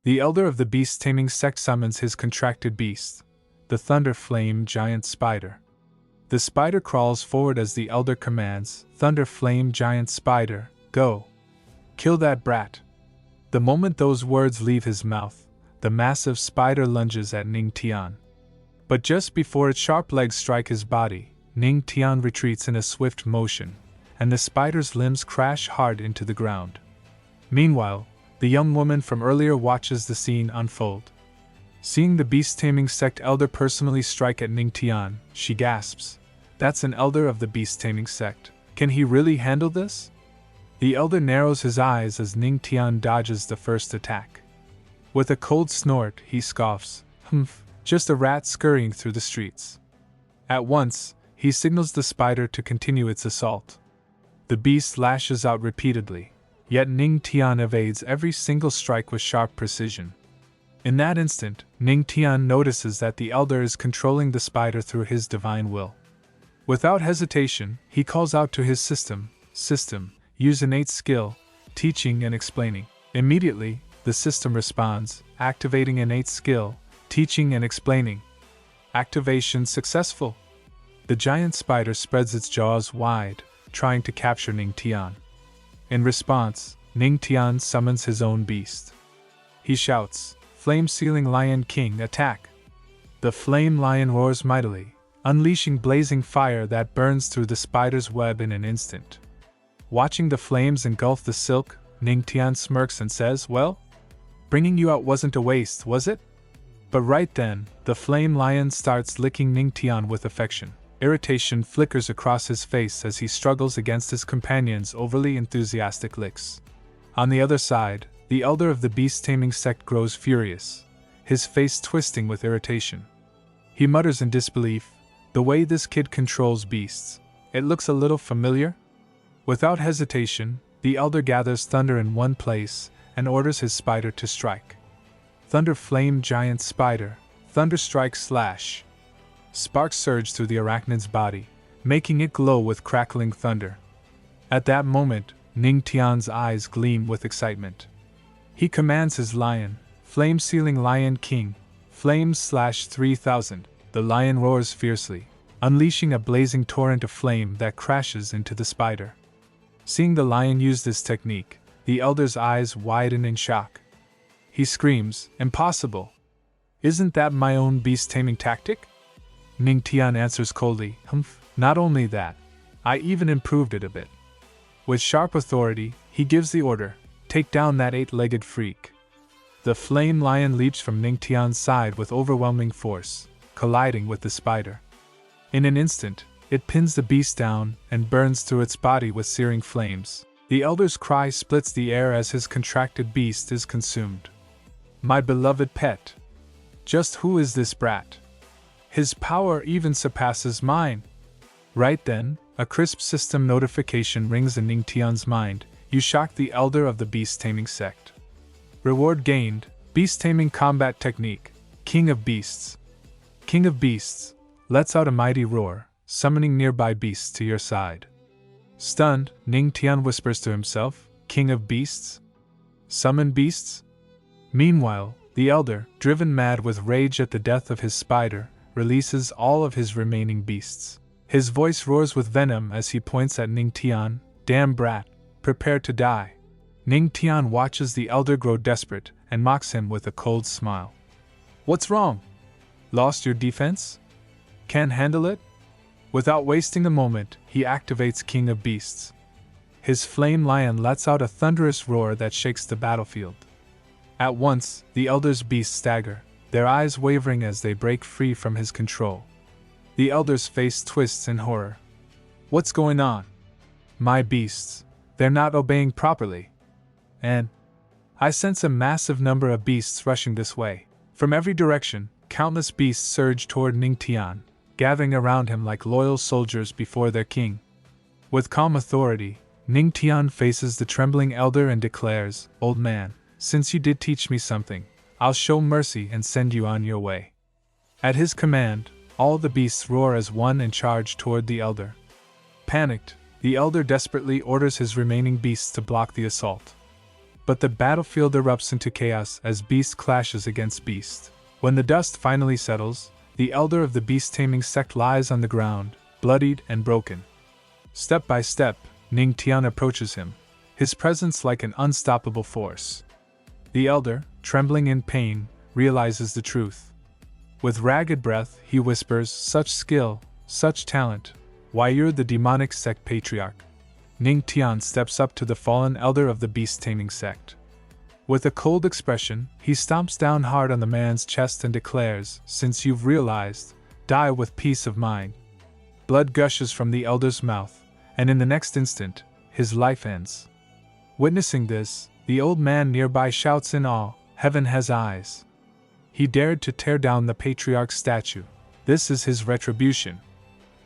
The elder of the beast-taming sect summons his contracted beast, the Thunder Flame Giant Spider. The spider crawls forward as the elder commands, "Thunder Flame Giant Spider, go! Kill that brat!" The moment those words leave his mouth, the massive spider lunges at Ning Tian. But just before its sharp legs strike his body, Ning Tian retreats in a swift motion, and the spider's limbs crash hard into the ground. Meanwhile, the young woman from earlier watches the scene unfold. Seeing the beast-taming sect elder personally strike at Ning Tian, she gasps, "That's an elder of the beast-taming sect. Can he really handle this?" The elder narrows his eyes as Ning Tian dodges the first attack. With a cold snort, he scoffs, "Humph, just a rat scurrying through the streets." At once, he signals the spider to continue its assault. The beast lashes out repeatedly, yet Ning Tian evades every single strike with sharp precision. In that instant, Ning Tian notices that the elder is controlling the spider through his divine will. Without hesitation, he calls out to his system, use innate skill, teaching and explaining. Immediately, the system responds, activating innate skill, teaching and explaining. Activation successful. The giant spider spreads its jaws wide, trying to capture Ning Tian. In response, Ning Tian summons his own beast. He shouts, "Flame-sealing Lion King, attack!" The flame lion roars mightily, unleashing blazing fire that burns through the spider's web in an instant. Watching the flames engulf the silk, Ning Tian smirks and says, "Well, bringing you out wasn't a waste, was it?" But right then, the flame lion starts licking Ning Tian with affection. Irritation flickers across his face as he struggles against his companion's overly enthusiastic licks. On the other side, the elder of the beast-taming sect grows furious, his face twisting with irritation. He mutters in disbelief, "The way this kid controls beasts, it looks a little familiar?" Without hesitation, the elder gathers thunder in one place and orders his spider to strike. Thunder Flame Giant Spider, Thunder Strike Slash. Sparks surge through the arachnid's body, making it glow with crackling thunder. At that moment, Ning Tian's eyes gleam with excitement. He commands his lion, Flame-sealing Lion King, Flames/3000. The lion roars fiercely, unleashing a blazing torrent of flame that crashes into the spider. Seeing the lion use this technique, the elder's eyes widen in shock. He screams, "Impossible! Isn't that my own beast-taming tactic?" Ning Tian answers coldly, "Humph, not only that, I even improved it a bit." With sharp authority, he gives the order, "Take down that 8-legged freak." The flame lion leaps from Ning Tian's side with overwhelming force, colliding with the spider. In an instant, it pins the beast down and burns through its body with searing flames. The elder's cry splits the air as his contracted beast is consumed. "My beloved pet! Just who is this brat? His power even surpasses mine." Right then, a crisp system notification rings in Ning Tian's mind. "You shocked the elder of the beast-taming sect. Reward gained, beast-taming combat technique, King of Beasts." King of Beasts lets out a mighty roar, summoning nearby beasts to your side. Stunned, Ning Tian whispers to himself, "King of Beasts? Summon beasts?" Meanwhile, the elder, driven mad with rage at the death of his spider, releases all of his remaining beasts. His voice roars with venom as he points at Ning Tian, "Damn brat, prepare to die." Ning Tian watches the elder grow desperate and mocks him with a cold smile. "What's wrong? Lost your defense? Can't handle it?" Without wasting a moment, he activates King of Beasts. His flame lion lets out a thunderous roar that shakes the battlefield. At once, the elder's beasts stagger, their eyes wavering as they break free from his control. The elder's face twists in horror. "What's going on? My beasts, they're not obeying properly. And I sense a massive number of beasts rushing this way." From every direction, countless beasts surge toward Ning Tian, gathering around him like loyal soldiers before their king. With calm authority, Ning Tian faces the trembling elder and declares, "Old man, since you did teach me something, I'll show mercy and send you on your way." At his command, all the beasts roar as one and charge toward the elder. Panicked, the elder desperately orders his remaining beasts to block the assault. but the battlefield erupts into chaos as beast clashes against beast. When the dust finally settles, the elder of the beast-taming sect lies on the ground, bloodied and broken. Step by step, Ning Tian approaches him, his presence like an unstoppable force. The elder, trembling in pain, realizes the truth. With ragged breath, he whispers, "Such skill, such talent. Why, you're the demonic sect patriarch." Ning Tian steps up to the fallen elder of the beast-taming sect. With a cold expression, he stomps down hard on the man's chest and declares, "Since you've realized, die with peace of mind." Blood gushes from the elder's mouth, and in the next instant, his life ends. Witnessing this, the old man nearby shouts in awe, "Heaven has eyes." He dared to tear down the patriarch's statue. This is his retribution.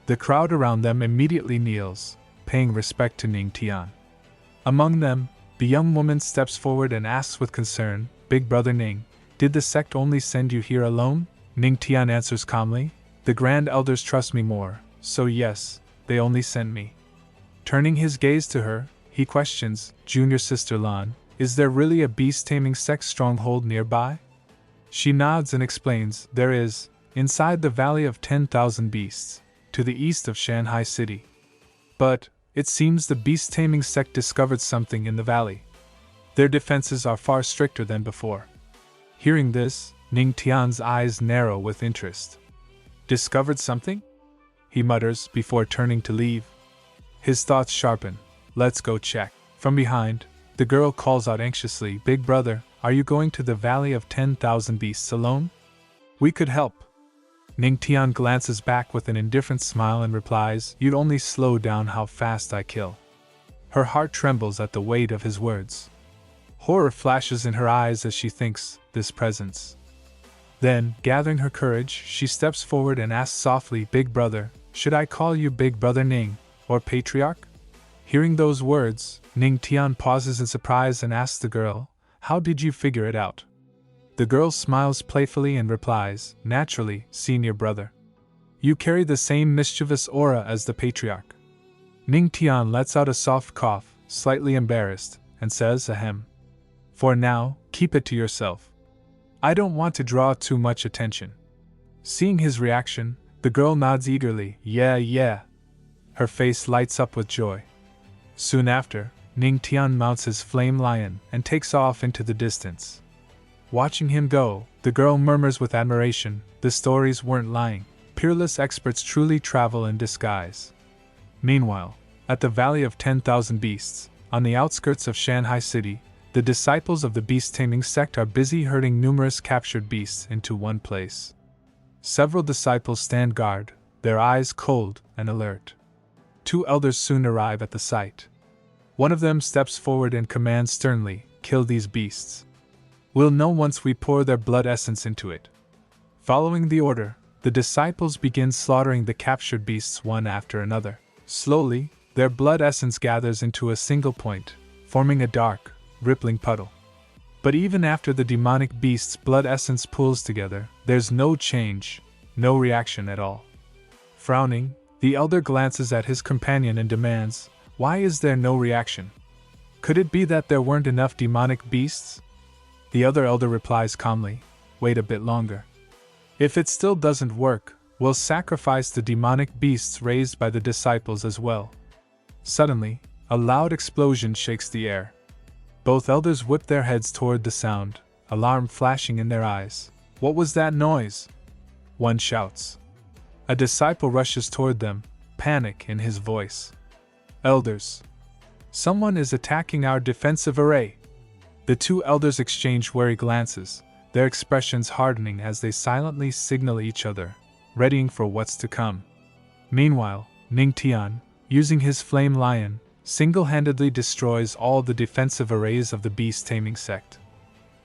The crowd around them immediately kneels, paying respect to Ning Tian. Among them, the young woman steps forward and asks with concern, "Big brother Ning, did the sect only send you here alone?" Ning Tian answers calmly, "The grand elders trust me more, so yes, they only sent me." Turning his gaze to her, he questions, "Junior sister Lan, is there really a beast-taming sect stronghold nearby?" She nods and explains, "There is, inside the Valley of 10,000 Beasts, to the east of Shanghai City. But, it seems the beast-taming sect discovered something in the valley. Their defenses are far stricter than before." Hearing this, Ning Tian's eyes narrow with interest. "Discovered something?" he mutters before turning to leave. His thoughts sharpen. "Let's go check." From behind, the girl calls out anxiously, "Big brother, are you going to the Valley of 10,000 Beasts alone? We could help." Ning Tian glances back with an indifferent smile and replies, "You'd only slow down how fast I kill." Her heart trembles at the weight of his words. Horror flashes in her eyes as she thinks, this presence. Then, gathering her courage, she steps forward and asks softly, "Big brother, should I call you Big brother Ning, or Patriarch?" Hearing those words, Ning Tian pauses in surprise and asks the girl, "How did you figure it out?" The girl smiles playfully and replies, "Naturally, senior brother. You carry the same mischievous aura as the patriarch." Ning Tian lets out a soft cough, slightly embarrassed, and says, "Ahem. For now, keep it to yourself. I don't want to draw too much attention." Seeing his reaction, the girl nods eagerly, Yeah. Her face lights up with joy. Soon after, Ning Tian mounts his flame lion and takes off into the distance. Watching him go, the girl murmurs with admiration, "The stories weren't lying. Peerless experts truly travel in disguise." Meanwhile, at the Valley of 10,000 Beasts, on the outskirts of Shanghai City, the disciples of the beast-taming sect are busy herding numerous captured beasts into one place. Several disciples stand guard, their eyes cold and alert. Two elders soon arrive at the site. One of them steps forward and commands sternly, "Kill these beasts. We'll know once we pour their blood essence into it." Following the order, the disciples begin slaughtering the captured beasts one after another. Slowly, their blood essence gathers into a single point, forming a dark, rippling puddle. But even after the demonic beast's blood essence pools together, there's no change, no reaction at all. Frowning, the elder glances at his companion and demands, "Why is there no reaction? Could it be that there weren't enough demonic beasts?" The other elder replies calmly, "Wait a bit longer. If it still doesn't work, we'll sacrifice the demonic beasts raised by the disciples as well." Suddenly, a loud explosion shakes the air. Both elders whip their heads toward the sound, alarm flashing in their eyes. "What was that noise?" one shouts. A disciple rushes toward them, panic in his voice. "Elders! Someone is attacking our defensive array!" The two elders exchange wary glances, their expressions hardening as they silently signal each other, readying for what's to come. Meanwhile, Ning Tian, using his flame lion, single-handedly destroys all the defensive arrays of the beast-taming sect.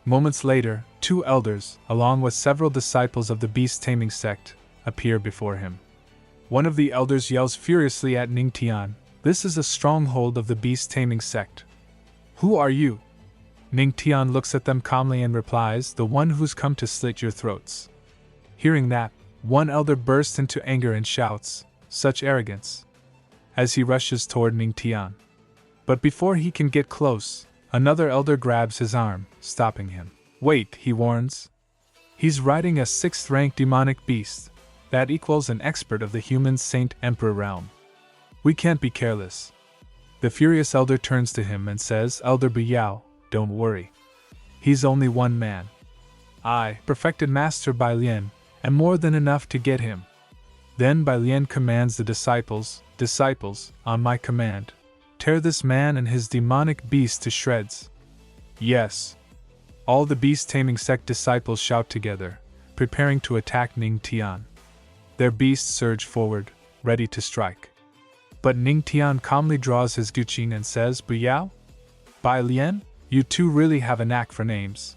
Moments later, two elders, along with several disciples of the beast-taming sect, appear before him. One of the elders yells furiously at Ning Tian, "This is a stronghold of the beast-taming sect. Who are you?" Ning Tian looks at them calmly and replies, "The one who's come to slit your throats." Hearing that, one elder bursts into anger and shouts, "Such arrogance!" as he rushes toward Ning Tian. But before he can get close, Another elder grabs his arm, stopping him. Wait, he warns. He's riding a 6th-rank demonic beast. That equals an expert of the human Saint Emperor realm. We can't be careless. The furious elder turns to him and says, Elder Biao, don't worry. He's only one man. I, perfected Master Bai Lian, am more than enough to get him. Then Bai Lian commands the disciples, on my command, tear this man and his demonic beast to shreds. Yes. All the beast-taming sect disciples shout together, preparing to attack Ning Tian. Their beasts surge forward, ready to strike. But Ning Tian calmly draws his guqin and says, Biao? Bai Lian, you two really have a knack for names.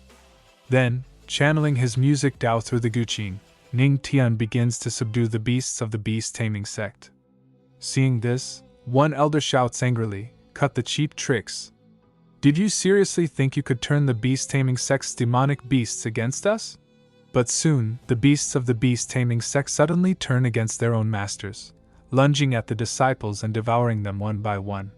Then, channeling his music Dao through the guqin, Ning Tian begins to subdue the beasts of the beast-taming sect. Seeing this, one elder shouts angrily, cut the cheap tricks. Did you seriously think you could turn the beast-taming sect's demonic beasts against us? But soon, the beasts of the beast-taming sect suddenly turn against their own masters, lunging at the disciples and devouring them one by one.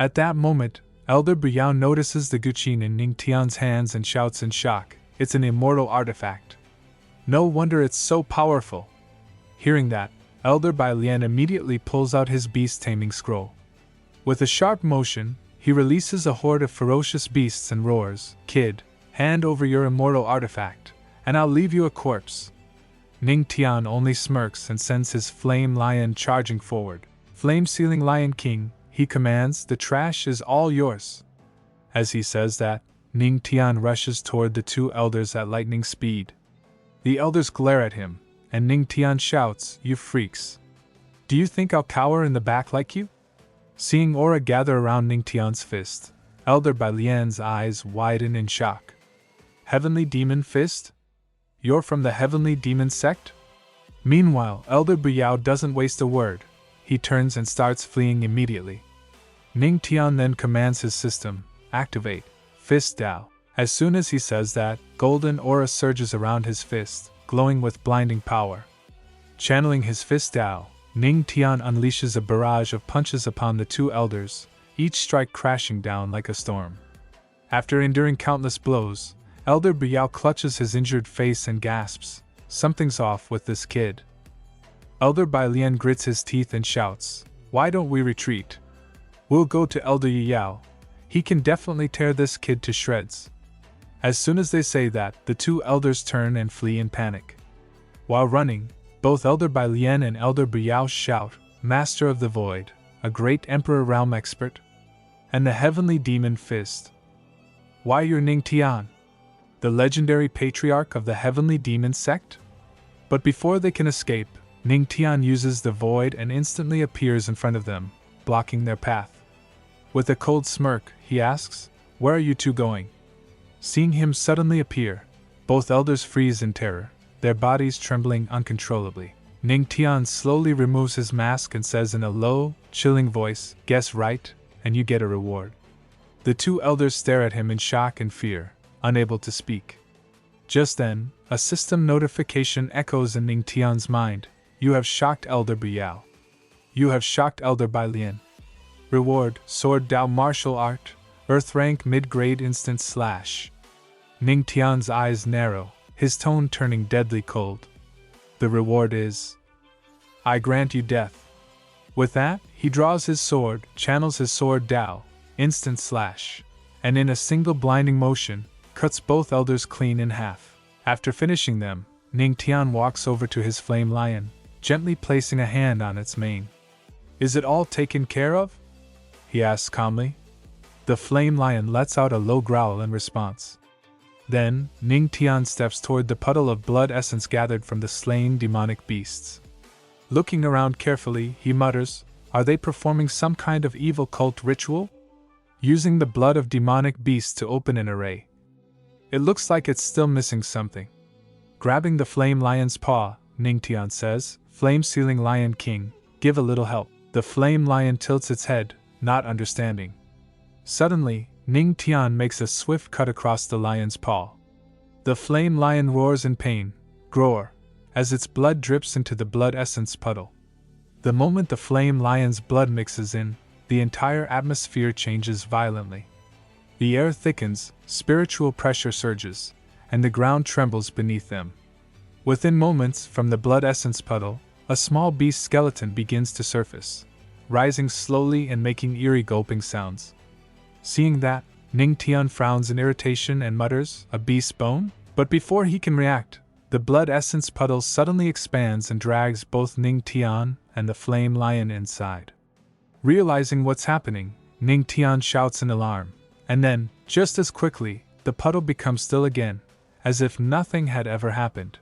At that moment, Elder Biao notices the guqin in Ning Tian's hands and shouts in shock, it's an immortal artifact. No wonder it's so powerful. Hearing that, Elder Bai Lian immediately pulls out his beast-taming scroll. With a sharp motion, he releases a horde of ferocious beasts and roars, Kid, hand over your immortal artifact, and I'll leave you a corpse. Ning Tian only smirks and sends his flame lion charging forward. Flame-sealing Lion King, he commands, the trash is all yours. As he says that, Ning Tian rushes toward the two elders at lightning speed. The elders glare at him, and Ning Tian shouts, you freaks. Do you think I'll cower in the back like you? Seeing aura gather around Ning Tian's fist, Elder Bai Lian's eyes widen in shock. Heavenly Demon Fist? You're from the Heavenly Demon sect? Meanwhile, Elder Biao doesn't waste a word. He turns and starts fleeing immediately. Ning Tian then commands his system, activate, Fist Dao. As soon as he says that, golden aura surges around his fist, glowing with blinding power. Channeling his Fist Dao, Ning Tian unleashes a barrage of punches upon the two elders, each strike crashing down like a storm. After enduring countless blows, Elder Biao clutches his injured face and gasps, something's off with this kid. Elder Bai Lian grits his teeth and shouts, why don't we retreat? We'll go to Elder Yao. He can definitely tear this kid to shreds. As soon as they say that, the two elders turn and flee in panic. While running, both Elder Bai Lian and Elder Biao shout, Master of the Void, a great Emperor realm expert, and the Heavenly Demon Fist. Why you're Ning Tian, the legendary patriarch of the Heavenly Demon sect? But before they can escape, Ning Tian uses the void and instantly appears in front of them, blocking their path. With a cold smirk, he asks, where are you two going? Seeing him suddenly appear, both elders freeze in terror, their bodies trembling uncontrollably. Ning Tian slowly removes his mask and says in a low, chilling voice, guess right, and you get a reward. The two elders stare at him in shock and fear, unable to speak. Just then, a system notification echoes in Ning Tian's mind, you have shocked Elder Biao. You have shocked Elder Bai Lian. Reward, Sword Dao Martial Art, Earth Rank Mid-Grade Instant Slash. Ning Tian's eyes narrow, his tone turning deadly cold. The reward is, I grant you death. With that, he draws his sword, channels his Sword Dao, Instant Slash, and in a single blinding motion, cuts both elders clean in half. After finishing them, Ning Tian walks over to his flame lion, gently placing a hand on its mane. Is it all taken care of? He asks calmly. The flame lion lets out a low growl in response. Then, Ning Tian steps toward the puddle of blood essence gathered from the slain demonic beasts. Looking around carefully, he mutters, are they performing some kind of evil cult ritual? Using the blood of demonic beasts to open an array. It looks like it's still missing something. Grabbing the flame lion's paw, Ning Tian says, Flame-sealing Lion King, give a little help. The flame lion tilts its head, not understanding. Suddenly, Ning Tian makes a swift cut across the lion's paw. The flame lion roars in pain, groar, as its blood drips into the blood essence puddle. The moment the flame lion's blood mixes in, the entire atmosphere changes violently. The air thickens, spiritual pressure surges, and the ground trembles beneath them. Within moments from the blood essence puddle, a small beast skeleton begins to surface, rising slowly and making eerie gulping sounds. Seeing that, Ning Tian frowns in irritation and mutters, "A beast's bone?" But before he can react, the blood essence puddle suddenly expands and drags both Ning Tian and the flame lion inside. Realizing what's happening, Ning Tian shouts in alarm, and then, just as quickly, the puddle becomes still again, as if nothing had ever happened.